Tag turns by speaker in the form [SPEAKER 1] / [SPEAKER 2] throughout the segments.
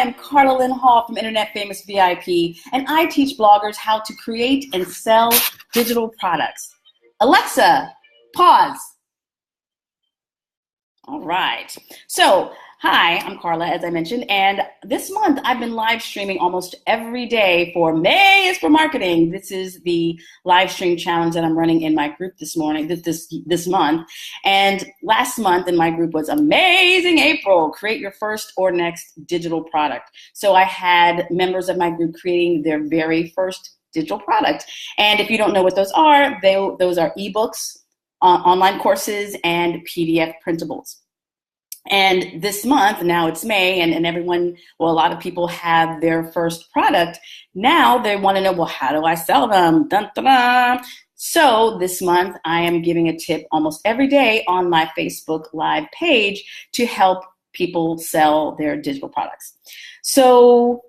[SPEAKER 1] am Carla Lynn Hall from Internet Famous VIP, and I teach bloggers how to create and sell digital products. Alexa, pause. All right. So, hi, I'm Carla, as I mentioned, and this month I've been live streaming almost every day for May is for Marketing. This is the live stream challenge that I'm running in my group this month. And last month in my group was Amazing April, create your first or next digital product. So I had members of my group creating their very first digital product. And if you don't know what those are, those are ebooks, online courses, and PDF printables. And this month, now it's May, and everyone, well, a lot of people have their first product. Now they want to know, well, how do I sell them? Dun, dun, dun. So this month, I am giving a tip almost every day on my Facebook Live page to help people sell their digital products. So,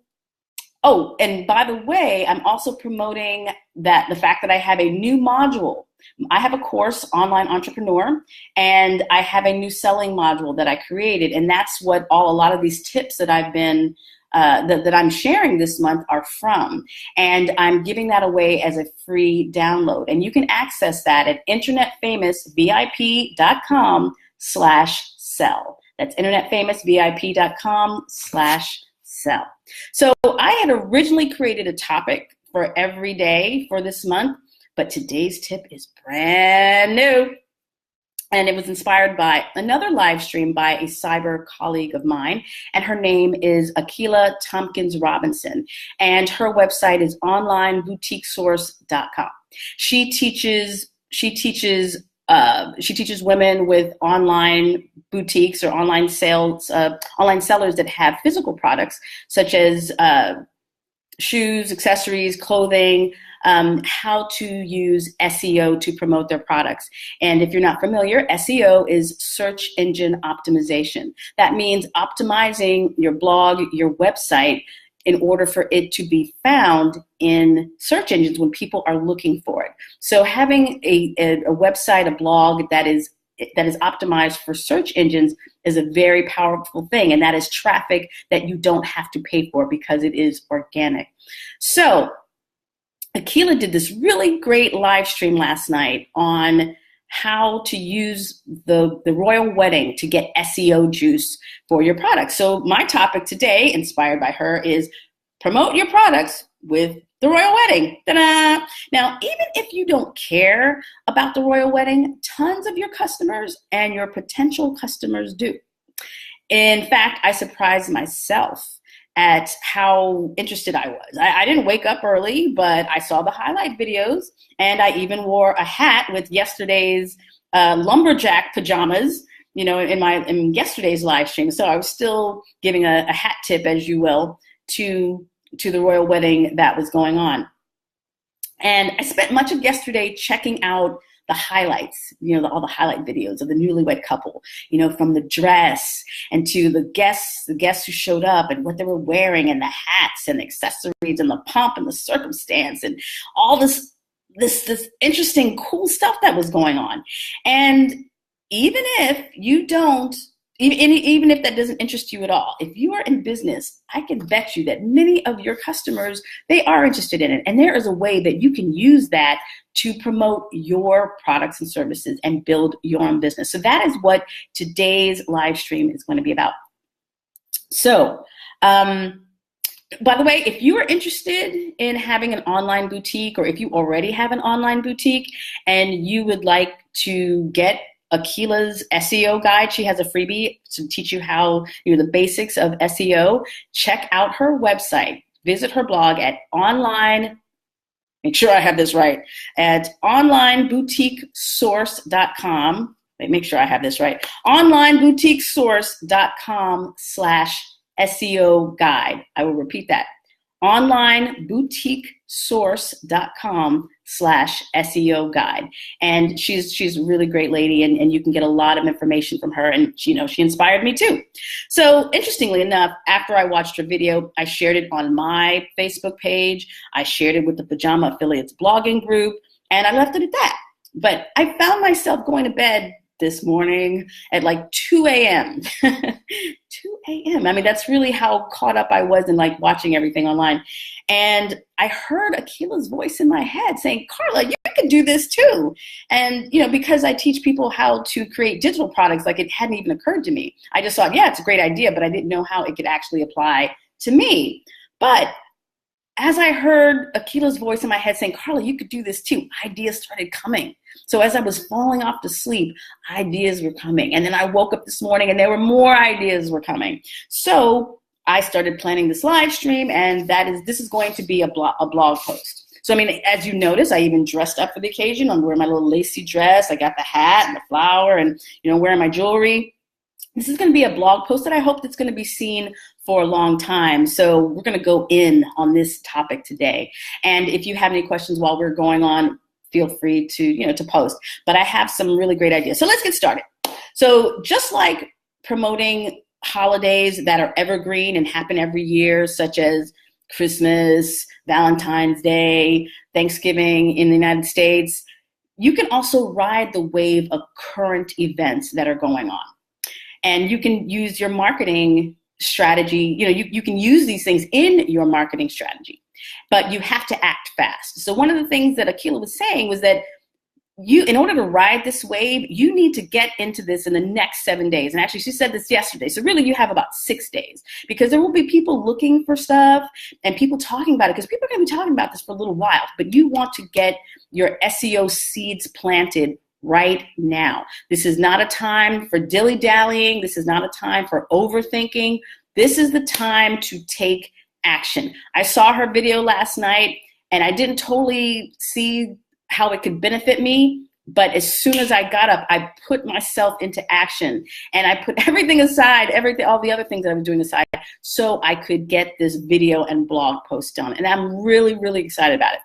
[SPEAKER 1] oh, and by the way, I'm also promoting the fact that I have a new module. I have a course, Online Entrepreneur, and I have a new selling module that I created, and that's what a lot of these tips that I've been that I'm sharing this month are from. And I'm giving that away as a free download, and you can access that at internetfamousvip.com/sell. That's internetfamousvip.com/sell. So I had originally created a topic for every day for this month, but today's tip is brand new. And it was inspired by another live stream by a cyber colleague of mine, and her name is Akila Tompkins Robinson, and her website is onlineboutiquesource.com. She teaches women with online boutiques or online sellers that have physical products such as shoes, accessories, clothing, how to use SEO to promote their products. And if you're not familiar, SEO is search engine optimization. That means optimizing your blog, your website, in order for it to be found in search engines when people are looking for it. So having a website, a blog that is optimized for search engines is a very powerful thing, and that is traffic that you don't have to pay for because it is organic. So Akila did this really great live stream last night on how to use the royal wedding to get SEO juice for your products. So my topic today, inspired by her, is promote your products with the royal wedding. Ta-da! Now, even if you don't care about the royal wedding, tons of your customers and your potential customers do. In fact, I surprised myself at how interested I was. I didn't wake up early, but I saw the highlight videos, and I even wore a hat with yesterday's lumberjack pajamas, in yesterday's live stream. So I was still giving a hat tip, as you will, to the royal wedding that was going on. And I spent much of yesterday checking out the highlights, all the highlight videos of the newlywed couple, from the dress and to the guests who showed up and what they were wearing and the hats and the accessories and the pomp and the circumstance and all this interesting, cool stuff that was going on. And even if you don't, even if that doesn't interest you at all, if you are in business, I can bet you that many of your customers, they are interested in it. And there is a way that you can use that to promote your products and services and build your own business. So that is what today's live stream is going to be about. So, by the way, if you are interested in having an online boutique, or if you already have an online boutique and you would like to get Akila's SEO guide, she has a freebie to teach you how, the basics of SEO. Check out her website. Visit her blog at make sure I have this right, at onlineboutiquesource.com. Make sure I have this right. onlineboutiquesource.com/SEO guide. I will repeat that. onlineboutiquesource.com/SEO guide. And she's a really great lady, and you can get a lot of information from her, and she inspired me too. So interestingly enough, after I watched her video, I shared it on my Facebook page, I shared it with the Pajama Affiliates blogging group, and I left it at that. But I found myself going to bed this morning at like 2 a.m. 2 a.m. I mean, that's really how caught up I was in like watching everything online. And I heard Akila's voice in my head saying, Carla, you could do this too. And, you know, because I teach people how to create digital products, like it hadn't even occurred to me. I just thought, yeah, it's a great idea, but I didn't know how it could actually apply to me. But as I heard Akila's voice in my head saying, Carla, you could do this too, ideas started coming. So as I was falling off to sleep, ideas were coming. And then I woke up this morning and there were more ideas were coming. So I started planning this live stream, and this is going to be a blog post. So, I mean, as you notice, I even dressed up for the occasion. I'm wearing my little lacy dress. I got the hat and the flower and, you know, wearing my jewelry. This is going to be a blog post that I hope that's going to be seen for a long time. So we're going to go in on this topic today. And if you have any questions while we're going on, feel free to, you know, to post. But I have some really great ideas. So let's get started. So just like promoting holidays that are evergreen and happen every year, such as Christmas, Valentine's Day, Thanksgiving in the United States, you can also ride the wave of current events that are going on. And you can use your marketing strategy, you know, you can use these things in your marketing strategy, but you have to act fast. So one of the things that Akila was saying was that in order to ride this wave, you need to get into this in the next 7 days. And actually, she said this yesterday. So really, you have about 6 days, because there will be people looking for stuff and people talking about it, because people are going to be talking about this for a little while. But you want to get your SEO seeds planted right now. This is not a time for dilly-dallying. This is not a time for overthinking. This is the time to take action. I saw her video last night, and I didn't totally see how it could benefit me. But as soon as I got up, I put myself into action, and I put everything aside, all the other things that I was doing aside, so I could get this video and blog post done. And I'm really, really excited about it.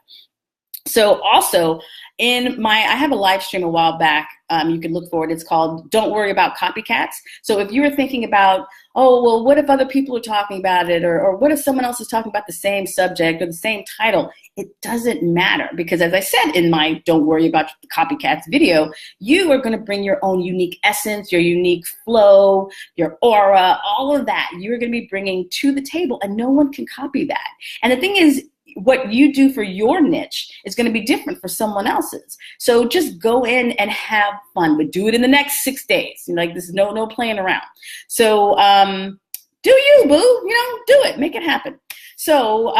[SPEAKER 1] So also, I have a live stream a while back. You can look for it. It's called Don't Worry About Copycats. So if you were thinking about, oh, well, what if other people are talking about it? Or what if someone else is talking about the same subject or the same title? It doesn't matter, because as I said in my Don't Worry About Copycats video, you are going to bring your own unique essence, your unique flow, your aura, all of that. You're going to be bringing to the table, and no one can copy that. And the thing is, what you do for your niche is going to be different for someone else's. So just go in and have fun, but do it in the next 6 days. Like, this is no playing around. So do you, boo? You know, do it, make it happen. So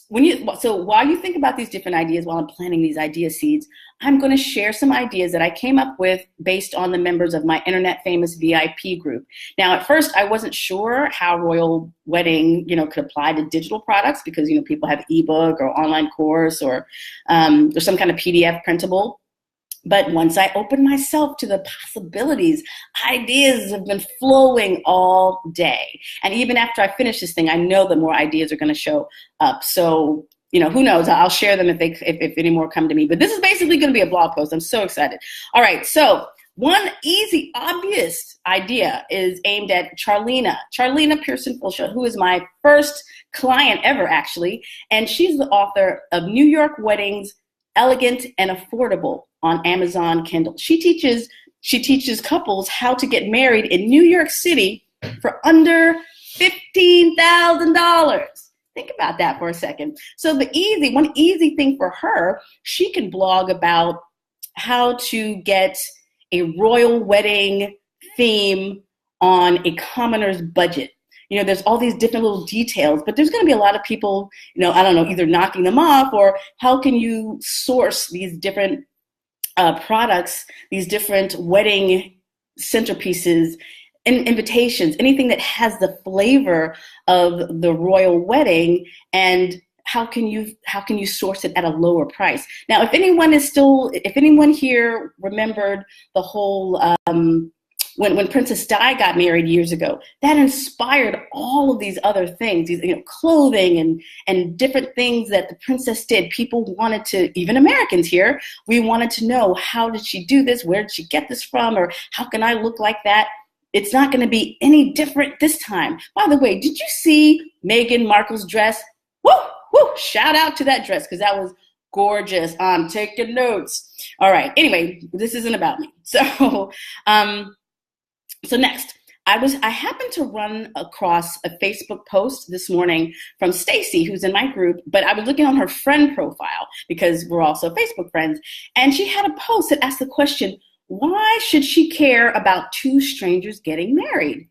[SPEAKER 1] while you think about these different ideas, while I'm planting these idea seeds, I'm going to share some ideas that I came up with based on the members of my Internet Famous VIP group. Now, at first, I wasn't sure how Royal Wedding, you know, could apply to digital products, because, you know, people have ebook or online course or some kind of PDF printable. But once I opened myself to the possibilities, ideas have been flowing all day. And even after I finish this thing, I know that more ideas are going to show up. So, you know, who knows? I'll share them if any more come to me. But this is basically going to be a blog post. I'm so excited. All right. So one easy, obvious idea is aimed at Charlena Pearson Fulsha, who is my first client ever, actually. And she's the author of New York Weddings, Elegant and Affordable, on Amazon Kindle. She teaches couples how to get married in New York City for under $15,000. Think about that for a second. So one easy thing for her, she can blog about how to get a royal wedding theme on a commoner's budget. You know, there's all these different little details, but there's going to be a lot of people, you know, I don't know, either knocking them off, or how can you source these different products, these different wedding centerpieces, invitations, anything that has the flavor of the royal wedding, and how can you source it at a lower price? Now, if anyone here remembered the whole when Princess Di got married years ago, that inspired all of these other things, these, you know, clothing and different things that the princess did. People wanted to, even Americans here, we wanted to know, how did she do this? Where did she get this from? Or how can I look like that? It's not going to be any different this time. By the way, did you see Meghan Markle's dress? Woo! Shout out to that dress, because that was gorgeous. I'm taking notes. All right. Anyway, this isn't about me. So next, I happened to run across a Facebook post this morning from Stacy, who's in my group, but I was looking on her friend profile because we're also Facebook friends, and she had a post that asked the question, why should she care about two strangers getting married?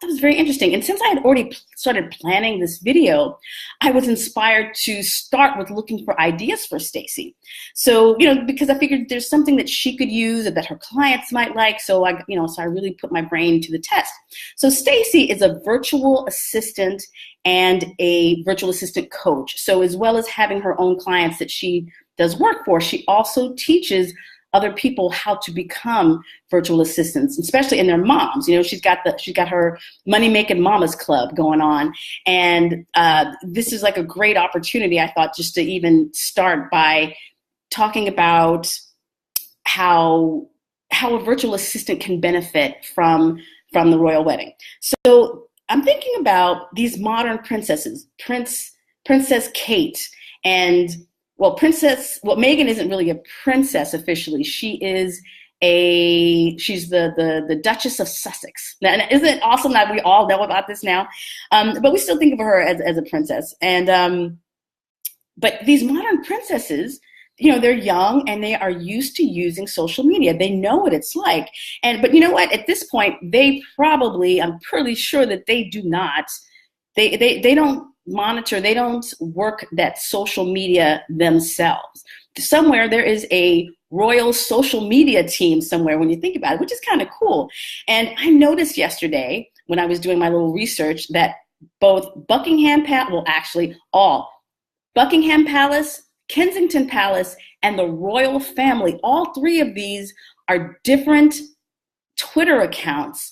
[SPEAKER 1] That was very interesting. And since I had already started planning this video, I was inspired to start with looking for ideas for Stacy. So, because I figured there's something that she could use or that her clients might like. So I really put my brain to the test. So Stacy is a virtual assistant and a virtual assistant coach. So as well as having her own clients that she does work for, she also teaches other people how to become virtual assistants, especially in their moms. She's got her Money Making Mamas Club going on, and this is like a great opportunity, I thought, just to even start by talking about how a virtual assistant can benefit from the royal wedding. So I'm thinking about these modern princesses, Princess Kate, and Meghan isn't really a princess officially. She's the Duchess of Sussex. Now, isn't it awesome that we all know about this now? But we still think of her as a princess. And but these modern princesses, they're young and they are used to using social media. They know what it's like. But you know what? At this point, I'm pretty sure that they do not. They don't monitor, they don't work that social media themselves. Somewhere there is a royal social media team somewhere when you think about it, which is kind of cool. And I noticed yesterday when I was doing my little research that both Buckingham Palace, Kensington Palace, and the royal family, all three of these are different Twitter accounts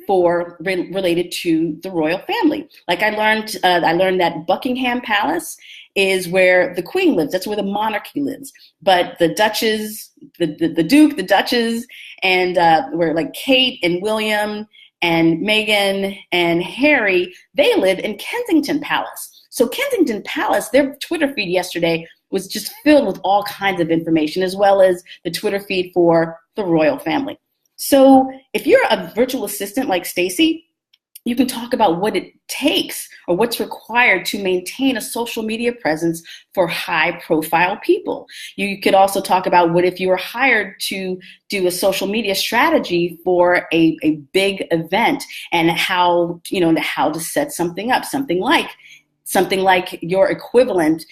[SPEAKER 1] related to the royal family. Like I learned that Buckingham Palace is where the Queen lives. That's where the monarchy lives. But the Duchess, the Duke, the Duchess, and where like Kate and William and Meghan and Harry, they live in Kensington Palace. So Kensington Palace, their Twitter feed yesterday was just filled with all kinds of information, as well as the Twitter feed for the royal family. So if you're a virtual assistant like Stacy, you can talk about what it takes or what's required to maintain a social media presence for high-profile people. You could also talk about what if you were hired to do a social media strategy for a big event, and how to set something up, something like your equivalent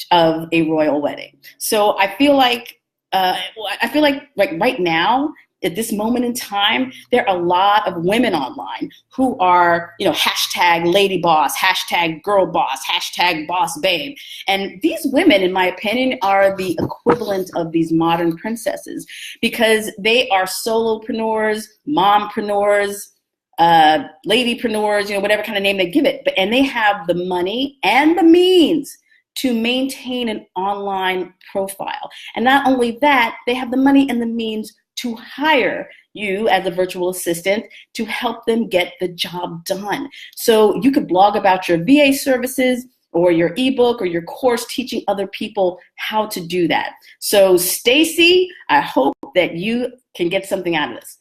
[SPEAKER 1] of a royal wedding. So I feel like right now, at this moment in time, there are a lot of women online who are, hashtag lady boss, hashtag girl boss, hashtag boss babe. And these women, in my opinion, are the equivalent of these modern princesses because they are solopreneurs, mompreneurs, ladypreneurs, whatever kind of name they give it. And they have the money and the means to maintain an online profile. And not only that, they have the money and the means to hire you as a virtual assistant to help them get the job done. So you could blog about your VA services or your ebook or your course teaching other people how to do that. So Stacy, I hope that you can get something out of this.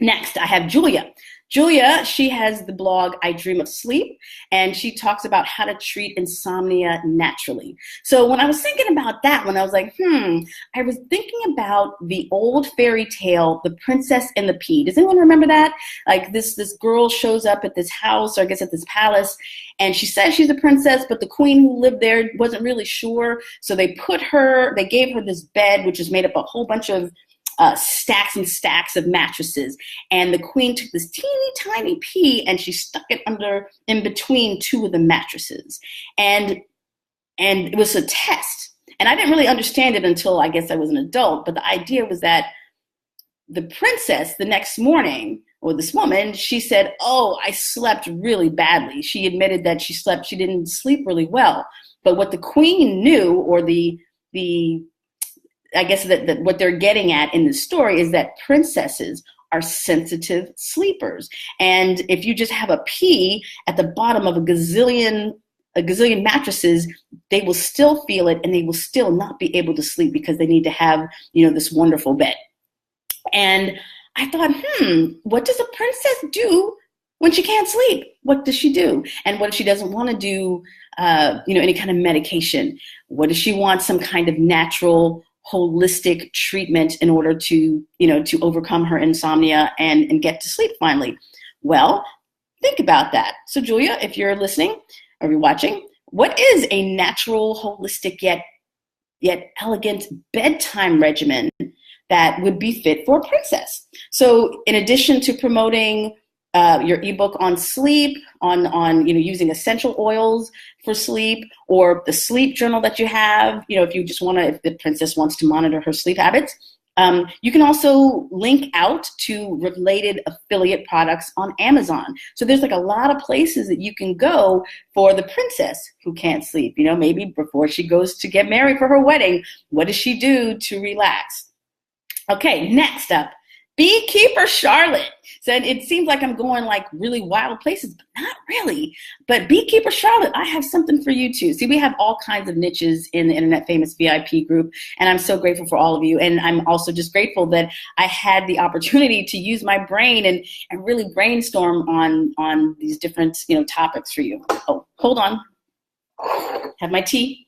[SPEAKER 1] Next, I have Julia. Julia, she has the blog I Dream of Sleep, and she talks about how to treat insomnia naturally. So when I was thinking about that, when I was like, I was thinking about the old fairy tale, The Princess and the Pea. Does anyone remember that? Like this girl shows up at this house, or I guess at this palace, and she says she's a princess, but the queen who lived there wasn't really sure. So they gave her this bed, which is made up of a whole bunch of stacks and stacks of mattresses, and the queen took this teeny tiny pea and she stuck it in between two of the mattresses, and it was a test. And I didn't really understand it until I guess I was an adult, but the idea was that the princess the next morning, or this woman, she said, "Oh, I slept really badly." She admitted that she didn't sleep really well. But what the queen knew, or I guess that what they're getting at in the story is that princesses are sensitive sleepers. And if you just have a pea at the bottom of a gazillion a gazillion mattresses, they will still feel it and they will still not be able to sleep because they need to have, this wonderful bed. And I thought, what does a princess do when she can't sleep? What does she do? And what if she doesn't want to do, any kind of medication? What does she want? Some kind of natural, holistic treatment in order to, to overcome her insomnia and get to sleep finally? Well, think about that. So Julia, if you're listening or you're watching, what is a natural, holistic, yet elegant bedtime regimen that would be fit for a princess? So in addition to promoting your ebook on sleep, on using essential oils for sleep, or the sleep journal that you have, if you just if the princess wants to monitor her sleep habits, you can also link out to related affiliate products on Amazon. So there's like a lot of places that you can go for the princess who can't sleep. Maybe before she goes to get married for her wedding, what does she do to relax? Okay, next up, Beekeeper Charlotte said, it seems like I'm going like really wild places, but not really. But Beekeeper Charlotte, I have something for you too. See, we have all kinds of niches in the Internet Famous VIP group, and I'm so grateful for all of you. And I'm also just grateful that I had the opportunity to use my brain and really brainstorm on these different topics for you. Oh, hold on. Have my tea.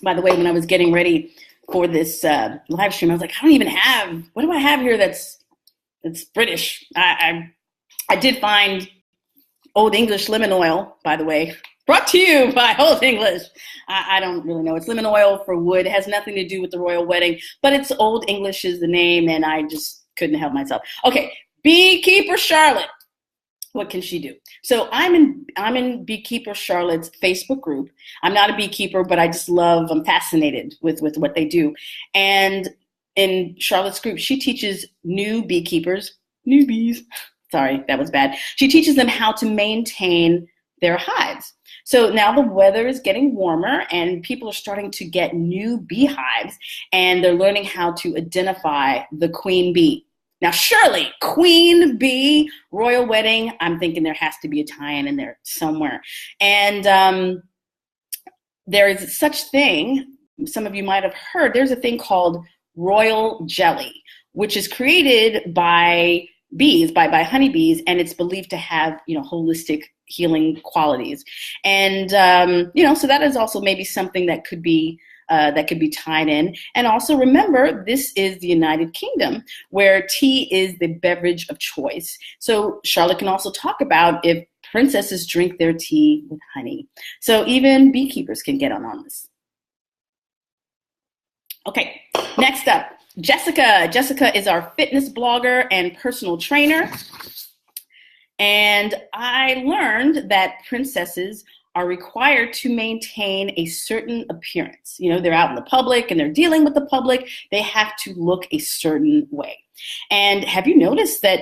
[SPEAKER 1] By the way, when I was getting ready for this live stream, I was like, what do I have here that's British? I did find Old English lemon oil, by the way, brought to you by Old English. I don't really know. It's lemon oil for wood. It has nothing to do with the royal wedding, but it's Old English is the name, and I just couldn't help myself. Okay, Beekeeper Charlotte. What can she do? So I'm in Beekeeper Charlotte's Facebook group. I'm not a beekeeper, but I'm fascinated with what they do. And in Charlotte's group, she teaches newbies. Sorry, that was bad. She teaches them how to maintain their hives. So now the weather is getting warmer and people are starting to get new beehives, and they're learning how to identify the queen bee. Now, surely, queen bee, royal wedding, I'm thinking there has to be a tie-in in there somewhere. And there is such thing, some of you might have heard, there's a thing called royal jelly, which is created by bees, by honeybees, and it's believed to have, holistic healing qualities. And, so that is also maybe something that could be tied in. And also remember, this is the United Kingdom, where tea is the beverage of choice. So Charlotte can also talk about if princesses drink their tea with honey. So even beekeepers can get on this. Okay, next up, Jessica. Jessica is our fitness blogger and personal trainer. And I learned that princesses are required to maintain a certain appearance. They're out in the public and they're dealing with the public. They have to look a certain way. And have you noticed that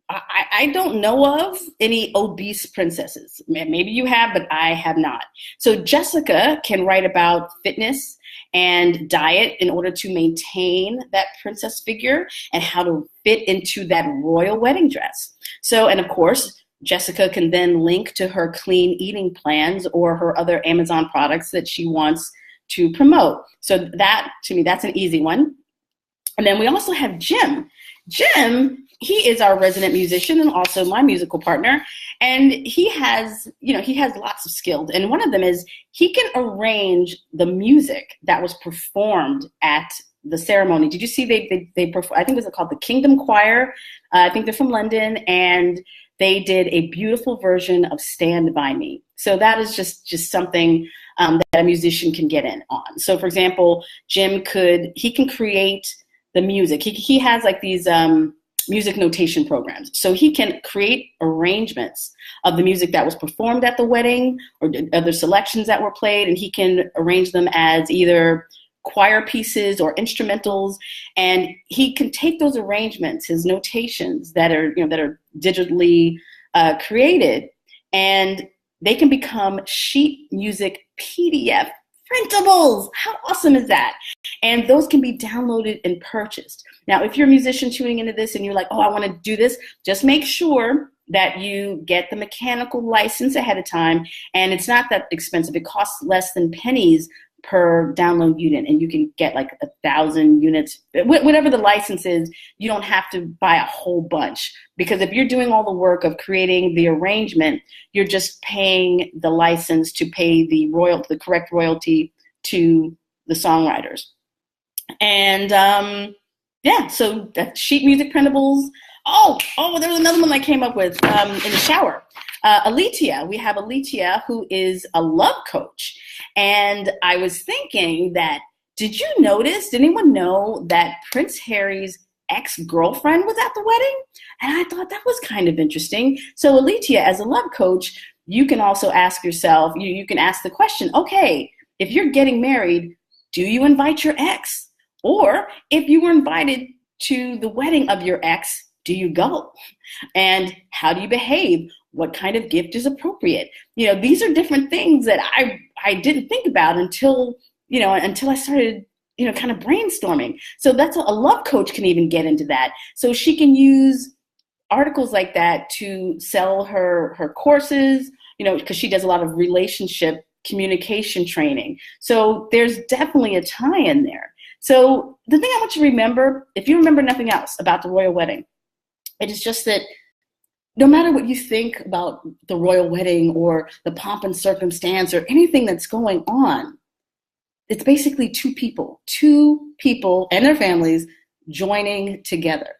[SPEAKER 1] I don't know of any obese princesses? Maybe you have, but I have not. So Jessica can write about fitness and diet in order to maintain that princess figure and how to fit into that royal wedding dress. So, and of course, Jessica can then link to her clean eating plans or her other Amazon products that she wants to promote. So that, to me, that's an easy one. And then we also have Jim. Jim, he is our resident musician and also my musical partner. And he has lots of skills. And one of them is he can arrange the music that was performed at the ceremony. Did you see they perform, I think it was called the Kingdom Choir. I think they're from London, and they did a beautiful version of Stand By Me. So that is just something that a musician can get in on. So for example, Jim can create the music. He has like these music notation programs. So he can create arrangements of the music that was performed at the wedding or other selections that were played, and he can arrange them as either choir pieces or instrumentals, and he can take those arrangements, his notations that are digitally created, and they can become sheet music PDF printables. How awesome is that? And those can be downloaded and purchased. Now, if you're a musician tuning into this and you're like, oh, I want to do this, just make sure that you get the mechanical license ahead of time, and it's not that expensive. It costs less than pennies per download unit, and you can get like 1,000 units, whatever the license is. You don't have to buy a whole bunch, because if you're doing all the work of creating the arrangement, you're just paying the license to pay the correct royalty to the songwriters. And yeah, so that sheet music printables. Oh, there was another one I came up with in the shower. Alitia, we have Alitia, who is a love coach. And I was thinking that, did anyone know that Prince Harry's ex-girlfriend was at the wedding? And I thought that was kind of interesting. So Alitia, as a love coach, you can also ask yourself, you can ask the question, okay, if you're getting married, do you invite your ex? Or if you were invited to the wedding of your ex, do you go? And how do you behave? What kind of gift is appropriate? These are different things that I didn't think about until I started, kind of brainstorming. So that's a love coach can even get into that. So she can use articles like that to sell her courses, because she does a lot of relationship communication training. So there's definitely a tie in there. So the thing I want you to remember, if you remember nothing else about the royal wedding, it is just that no matter what you think about the royal wedding or the pomp and circumstance or anything that's going on, it's basically two people and their families joining together.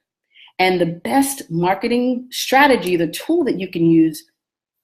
[SPEAKER 1] And the best marketing strategy, the tool that you can use,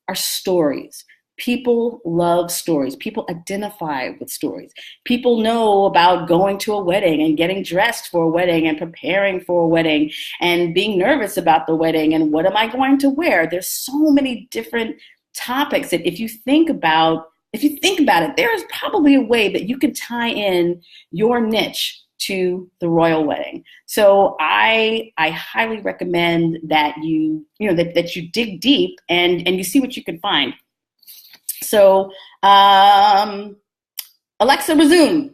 [SPEAKER 1] are stories. People love stories. People identify with stories. People know about going to a wedding and getting dressed for a wedding and preparing for a wedding and being nervous about the wedding and what am I going to wear? There's so many different topics that if you think about it, there is probably a way that you can tie in your niche to the royal wedding. So I highly recommend that that you dig deep and you see what you can find. So, Alexa, resume.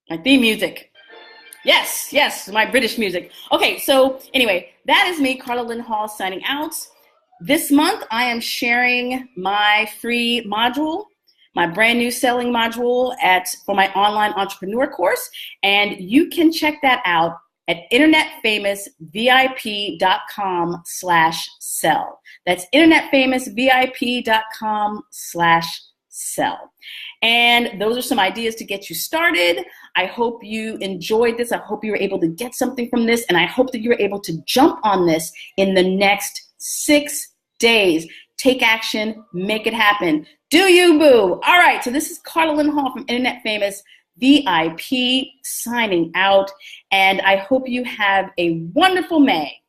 [SPEAKER 1] My theme music. Yes, my British music. Okay, so anyway, that is me, Carla Lynn Hall, signing out. This month, I am sharing my free module, my brand new selling module for my online entrepreneur course, and you can check that out at internetfamousvip.com/sell. That's internetfamousvip.com/sell. And those are some ideas to get you started. I hope you enjoyed this. I hope you were able to get something from this. And I hope that you're able to jump on this in the next 6 days. Take action, make it happen. Do you, boo? All right, so this is Carla Lynn Hall from Internet Famous VIP signing out, and I hope you have a wonderful May.